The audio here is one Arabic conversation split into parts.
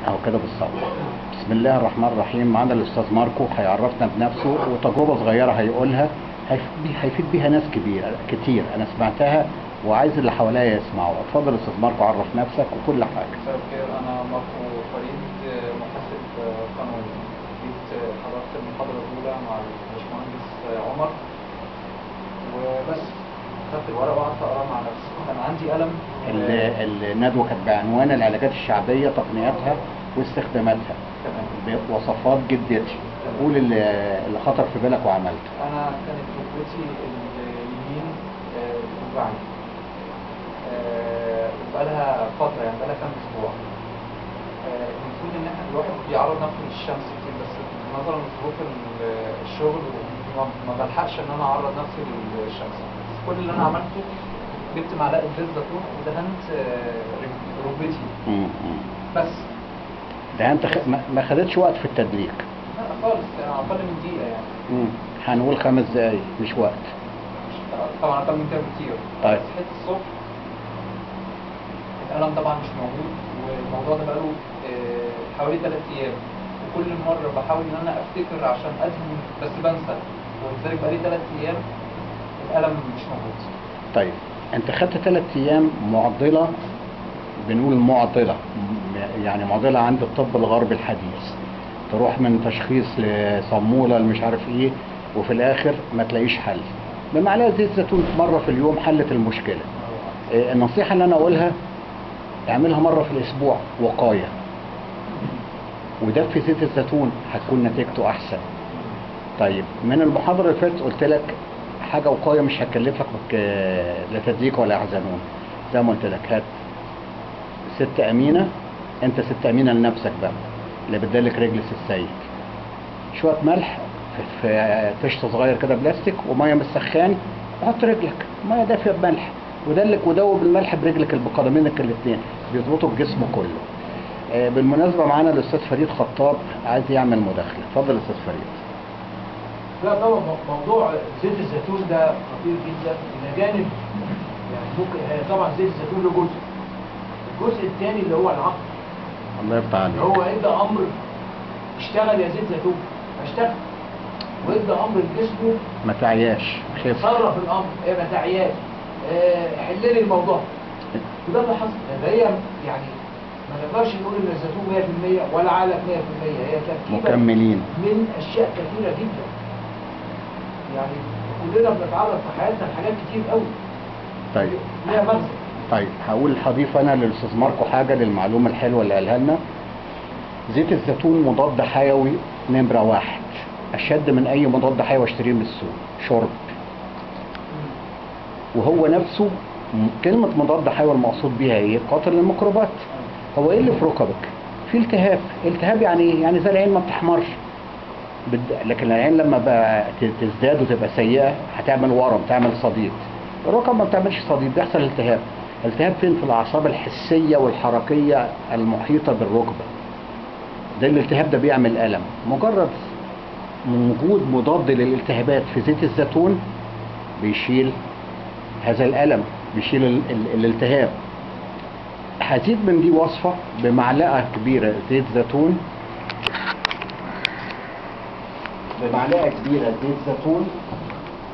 اهو كده بالظبط. بسم الله الرحمن الرحيم. معانا الاستاذ ماركو هيعرفنا بنفسه وتجربه صغيره هيقولها هيفيد بيها ناس كتير انا سمعتها وعايز اللي حواليا يسمعوا. اتفضل استاذ ماركو، عرف نفسك وكل حاجه. مساء الخير، انا ماركو فريد، محاسب قانوني. جيت حضرت المحاضره الاولى مع الباشمهندس عمر وبس، خدت الورقه وقعدت اقرا مع نفسي. كان عندي الم. الندوه كانت بعنوان العلاجات الشعبيه، تقنياتها واستخداماتها بوصفات جدتي. قول اللي خطر في بالك وعملته. انا كانت ركبتي اليمين بتوجعني وبقالها فتره، يعني بقالها كام اسبوع. المفروض ان احنا الواحد بيعرض نفسه للشمس كتير، بس نظرا لظروف الشغل ما بلحقش ان انا اعرض نفسي للشمس. بس كل اللي انا عملته جبت معلقه زيت زيتون ودهنت ركبتي بس. دهنت ما خدتش وقت في التدليك؟ لا خالص، يعني اقل من دقيقه يعني. هنقول 5 دقايق مش وقت. طبعا اقل من كده بكتير. طيب. صحيت الصبح الالم طبعا مش موجود، والموضوع ده بقاله حوالي 3 ايام، وكل مره بحاول ان انا افتكر عشان ادهن بس بنسى، ولذلك بقالي 3 ايام الالم مش موجود. طيب انت خدت 3 ايام معضله، بنقول معضله يعني معضله عند الطب الغربي الحديث، تروح من تشخيص لصموله مش عارف ايه وفي الاخر ما تلاقيش حل. بمعلقه زيت زيتون مره في اليوم حلت المشكله. النصيحه اللي انا اقولها اعملها مره في الاسبوع وقايه، وده في زيت الزيتون هتكون نتيجته احسن. طيب من المحاضره اللي فاتت قلت لك حاجه وقايه مش هتكلفك لا تدليك ولا احزانون. زي ما قلت لك هات 6 امينه، انت 6 امينه لنفسك بقى اللي بتدلك رجل السيد، شويه ملح في طشت صغير كده بلاستيك وميه من السخان، وحط رجلك ميه دافيه بملح ودلك ودوب الملح برجلك بقدمينك الاثنين، بيظبطوا الجسم كله. بالمناسبه معانا الاستاذ فريد خطاب عايز يعمل مداخله. اتفضل استاذ فريد. لا طبعا موضوع زيت الزيتون ده خطير جدا الى جانب، يعني ممكن طبعا زيت الزيتون له الجزء الثاني اللي هو العقل. الله يفتح عليك. هو ادى امر اشتغل يا زيت زيتون، اشتغل وادى امر لجسمه ما تعياش، خف. صرف الامر، ما تعياش، حل لي الموضوع. وده اللي حصل. هي يعني ما نقدرش نقول ان الزيتون 100% ولا علف 100%، هي تركيبه مكملين من اشياء كثيره جدا. يعني كلنا بنتعرض في حياتنا لحاجات كتير قوي. طيب ليها مغزى. طيب هضيف انا للاستاذ ماركو حاجه للمعلومه الحلوه اللي قالها لنا. زيت الزيتون مضاد حيوي نمره 1، اشد من اي مضاد حيوي اشتريه من السوق شرب. وهو نفسه كلمه مضاد حيوي المقصود بيها ايه؟ قاتل الميكروبات. هو ايه اللي في ركبك؟ في التهاب يعني ايه؟ يعني زي العين ما بتحمرش، لكن العين لما بقى تزداد وتبقى سيئه هتعمل ورم، تعمل صديد. الركب ما بتعملش صديد، بيحصل التهاب. التهاب فين؟ في الاعصاب الحسيه والحركيه المحيطه بالركبه. ده الالتهاب ده بيعمل الم. مجرد وجود مضاد للالتهابات في زيت الزيتون بيشيل هذا الالم، بيشيل الالتهاب. هزيد من دي وصفه بمعلقه كبيره زيت زيتون، بمعلقه كبيره زيت زيتون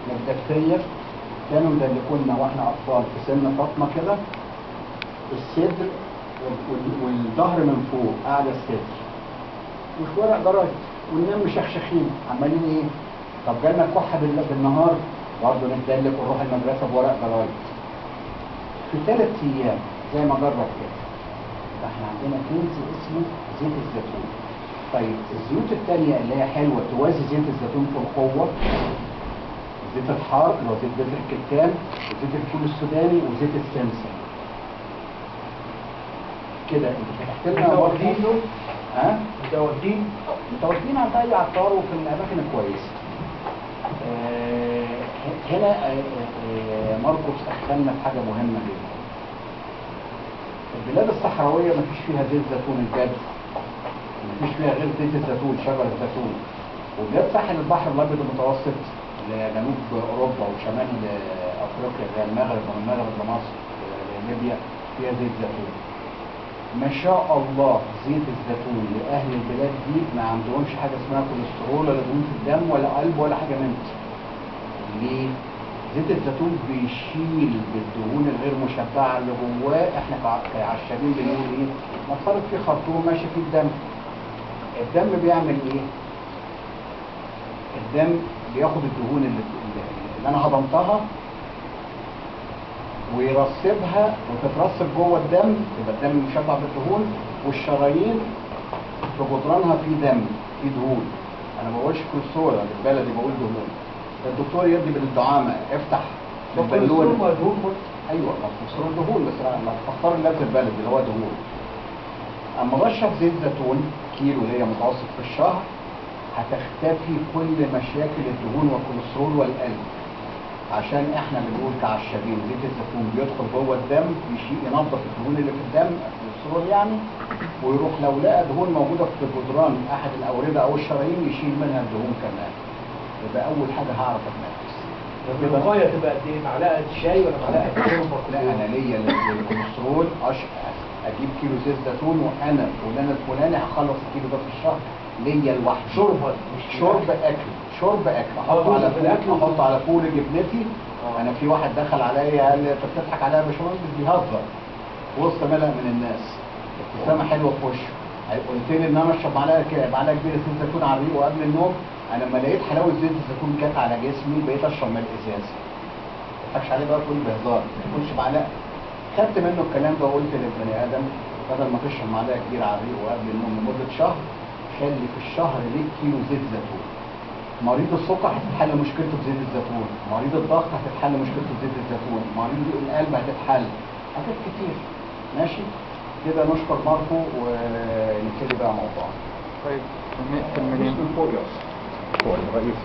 متدفيه. كانوا مدلكولنا واحنا اطفال في سن فاطمه كده، الصدر والظهر من فوق اعلى الصدر، وفي ورق جرايد، وننام مشخشخين عمالين ايه؟ طب جالنا كحه بالنهار برضه نتدلك ونروح المدرسه بورق جرايد. في 3 ايام زي ما جرب كده. احنا عندنا كنز اسمه زيت الزيتون. طيب الزيوت الثانيه اللي هي حلوه توازي زيت الزيتون في القوه، زيت الحار اللي هو زيت بذر الكتان، وزيت الفول السوداني، وزيت السمسم. كده انت فتحت لنا متواجدين دول؟ متواجدين عند اي عطار وفي الاماكن الكويسه. هنا ماركوس اخذنا في حاجه مهمه جدا. البلاد الصحراويه ما فيش فيها زيت زيتون الجدف، ما فيش فيها غير زيت الزيتون، شجر الزيتون. وبلاد ساحل البحر الابيض المتوسط لجنوب اوروبا وشمال افريقيا زي المغرب ومن المغرب لمصر لليبيا فيها زيت زيتون. ما شاء الله زيت الزيتون لاهل البلاد دي ما عندهمش حاجه اسمها كوليسترول ولا دهون في الدم ولا قلب ولا حاجه من دي. ليه؟ زيت الزيتون بيشيل بالدهون الغير مشبعه اللي جواه. احنا كعشابين بنقول ايه؟ نفترض في خرطوم ماشي فيه الدم. الدم بيعمل ايه؟ الدم بياخد الدهون اللي انا هضمتها ويرسبها وتترسب جوه الدم، يبقى الدم مشبع بالدهون، والشرايين في جدرانها في دم، في دهون. انا ما بقولش كوليسترول، انا بالبلدي بقول دهون. الدكتور يدي بالدعامه افتح بالبالون. دهون. ايوه الكوليسترول دهون، بس انا بختار اللفظ البلدي اللي هو دهون. اما بشرب زيت زيتون كيلو اللي هي متوسط في الشهر هتختفي كل مشاكل الدهون والكوليسترول والقلب. عشان احنا بنقول كعشابين زيت الزيتون بيدخل جوه الدم يشيل ينظف الدهون اللي في الدم الكوليسترول يعني، ويروح لو لقى دهون موجوده في جدران احد الاورده او الشرايين يشيل منها الدهون كمان. يبقى اول حاجه هعرف اتنفس. الميه تبقى قد ايه؟ معلقه شاي ولا معلقه شوربه؟ لا انا ليا للكوليسترول اجيب كيلو زيت زيتون وانا فلان الفلاني هخلص الكيلو ده في الشهر ليا لوحدي. شوربه مش شرب اكل، شرب اكل احطه على فول، احطه على فول جبنتي. انا في واحد دخل عليا قال لي انت بتضحك عليا يا باشمهندس، بيهزر في وسط ملأ من الناس، ابتسامه حلوه في وشه. قلت لي ان انا اشرب معلقه كبيره زيت زيتون على الريق وقبل النوم. انا لما لقيت حلاوه زيت الزيتون جت على جسمي بقيت اشرب من الازاز. ما تضحكش عليه بقى تقول بهزار، ما تاكلش معلقه. خدت منه الكلام ده وقلت للبني ادم بدل ما تشرب معلقه كبيره على الريق وقبل النوم لمده شهر، خلي في الشهر ليك كيلو زيت زيتون. مريض السكر هتتحل مشكلته بزيت الزيتون، مريض الضغط هتتحل مشكلته بزيت الزيتون، مريض القلب هتتحل، حاجات كتير. ماشي كده، نشكر ماركو ونبتدي بقى موضوعنا. طيب نقفل منين؟ فوق الرئيس